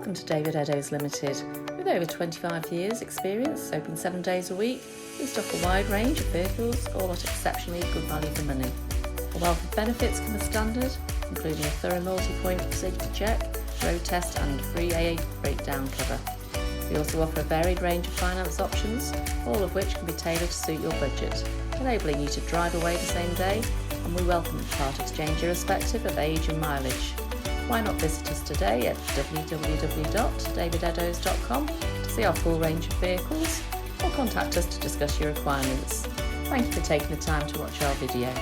Welcome to David Eddowes Limited. With over 25 years experience, open 7 days a week, we stock a wide range of vehicles, all at exceptionally good value for money. A wealth of benefits come as standard, including a thorough multi-point safety check, road test and free AA breakdown cover. We also offer a varied range of finance options, all of which can be tailored to suit your budget, enabling you to drive away the same day, and we welcome part exchange irrespective of age and mileage. Why not visit us today at www.davideddowes.com to see our full range of vehicles, or contact us to discuss your requirements. Thank you for taking the time to watch our video.